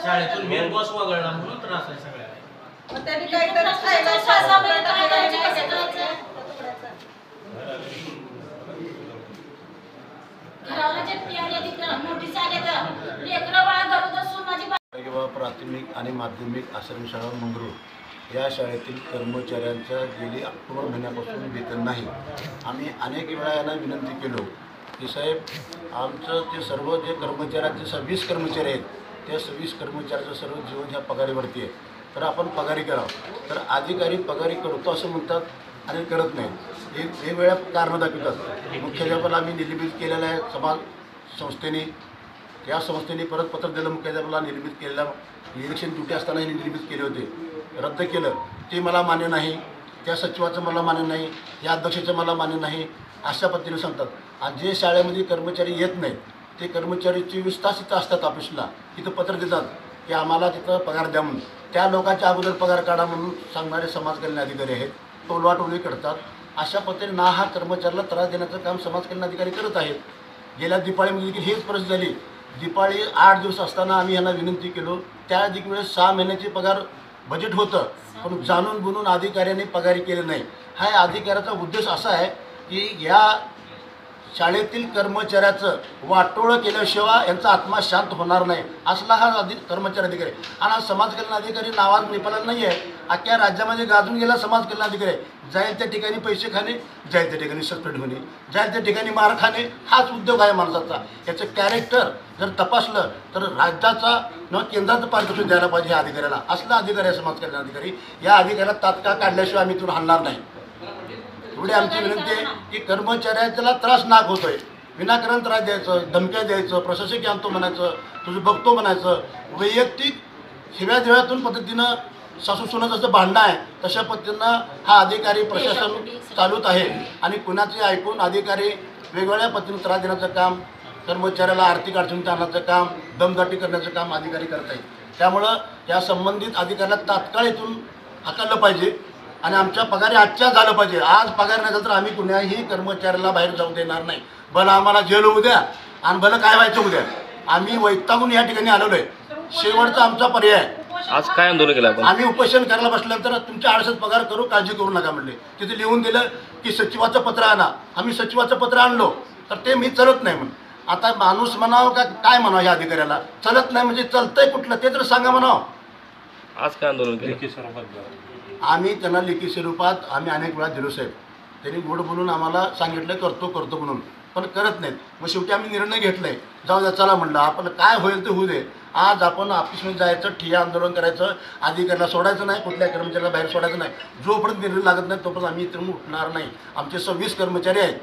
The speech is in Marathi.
शाळेतून मेन बॉस वगळला म्हणून त्रास आहे सगळ्याला. त्यांनी काहीतरी खायला किंवा प्राथमिक आणि माध्यमिक आश्रमशाळा मंगरूळ या शाळेतील कर्मचाऱ्यांचं गेली ऑक्टोबर महिन्यापासून वेतन नाही. आम्ही अनेक वेळा यांना विनंती केलो की साहेब आमचं ते सर्व जे कर्मचाऱ्यांचे 20 कर्मचारी आहेत त्या 20 कर्मचाऱ्याचं सर्व जीवन ह्या पगारीवरती आहे, तर आपण पगारी करावं. तर अधिकारी पगारी करतो असं म्हणतात आणि करत नाही. हे वेगवेगळ्या कारणं दाखवतात. मुख्याध्यापकाला आम्ही निलंबित केलेलं आहे समाज संस्थेने. या संस्थेने परत पत्र दिलं मुख्याध्यापकाला निलंबित केलेलं. इलेक्शन ड्युटी असतानाही निलंबित केले होते, रद्द केलं. ते मला मान्य नाही, त्या सचिवाचं मला मान्य नाही, या अध्यक्षाचं मला मान्य नाही अशा पद्धतीने सांगतात. आणि जे शाळेमध्ये कर्मचारी येत नाहीत ते कर्मचारी 24 तास इथं असतात ऑफिसला, तिथं पत्र देतात की आम्हाला तिथं पगार द्या म्हणून. त्या लोकांच्या अगोदर पगार काढा म्हणून सांगणारे समाज कल्याण अधिकारी आहेत, टोलवाटोली करतात. अशा पद्धतीने ना हा कर्मचाऱ्याला त्रास देण्याचं काम समाज कल्याण अधिकारी करत आहेत. गेल्या दिपाळीमध्ये देखील हीच परिस्थिती झाली. दिपाळी 8 दिवस असताना आम्ही यांना विनंती केलो. त्या देखील वेळेस 6 महिन्याची पगार बजेट होतं, पण जाणून बुनून अधिकाऱ्यांनी पगारी केलं नाही. हा अधिकाऱ्याचा उद्देश असा आहे की या शाळेतील कर्मचाऱ्याचं वाटोळं केल्याशिवाय यांचा आत्मा शांत होणार नाही असला हा कर्मचारी अधिकारी. आणि हा समाज कल्याण अधिकारी नावाज नेपाळला नाही आहे, अख्ख्या राज्यामध्ये गाजून गेला समाज कल्याण अधिकारी. जाईल त्या ठिकाणी पैसे खाणे, जाईल त्या ठिकाणी सस्पेंड होणे, जाईल त्या ठिकाणी मार खाणे हाच उद्योग आहे माणसाचा. याचं कॅरेक्टर जर तपासलं तर राज्याचा किंवा केंद्राचं पारितोषिक द्यायला पाहिजे ह्या अधिकाऱ्याला. असला अधिकारी आहे समाज कल्याण अधिकारी. या अधिकाऱ्याला तात्काळ काढल्याशिवाय आम्ही इथून हलणार नाही. एवढी आमची विनंती आहे की कर्मचाऱ्याला त्रास नाक होतोय, विनाकारण त्रास द्यायचं, धमक्या द्यायचं, प्रशासकीय आणतो म्हणायचं, तुझं बघतो म्हणायचं, वैयक्तिक शिव्या देव्यातून पद्धतीनं सासू सुनाचं जसं भांडणं आहे तशा पद्धतीनं हा अधिकारी प्रशासन चालूत आहे. आणि कुणाचे ऐकून अधिकारी वेगवेगळ्या पद्धतीनं त्रास देण्याचं काम, कर्मचाऱ्याला आर्थिक अडचणीत आणण्याचं काम, दमदाटी करण्याचं काम अधिकारी करत आहेत. त्यामुळं या संबंधित अधिकाऱ्याला तात्काळ इथून हाकललं पाहिजे आणि आमच्या पगारी आजच्या झालं पाहिजे. आज पगार नाही झाला तर आम्ही कुणाही कर्मचाऱ्याला बाहेर जाऊ देणार नाही. भलं आम्हाला जेल होऊ द्या आणि भलं काय व्हायचं उद्या. आम्ही वैतागून या ठिकाणी आलेलो आहे. शेवटचा आमचा पर्याय. आज काय आंदोलन केलं आपण? आम्ही उपोषण करायला बसल्यानंतर तुमच्या आळसात पगार करू, काळजी करू नका म्हणले. तिथे लिहून दिलं की सचिवाचं पत्र आणा. आम्ही सचिवाचं पत्र आणलो तर ते मी चलत नाही म्हणून. आता माणूस म्हणावं का काय म्हणावं या अधिकाऱ्याला? चलत नाही म्हणजे चलतंय कुठलं ते तर सांगा म्हणावं. आज काय आंदोलन केलं? आम्ही त्यांना लेखी स्वरूपात आम्ही अनेक वेळा दिलो साहेब. त्यांनी गोड बोलून आम्हाला सांगितलं करतो करतो म्हणून, पण करत नाहीत. मग शेवटी आम्ही निर्णय घेतलाय, जाऊ द्या चला म्हणलं आपण काय होईल ते होऊ दे. आज आपण ऑफिसमध्ये जायचं, ठिय्या आंदोलन करायचं, अधिकाऱ्याला सोडायचं नाही, कुठल्या कर्मचाऱ्याला बाहेर सोडायचं नाही. जोपर्यंत निर्णय लागत नाही तोपर्यंत आम्ही इथून उठणार नाही. आमचे 26 कर्मचारी आहेत.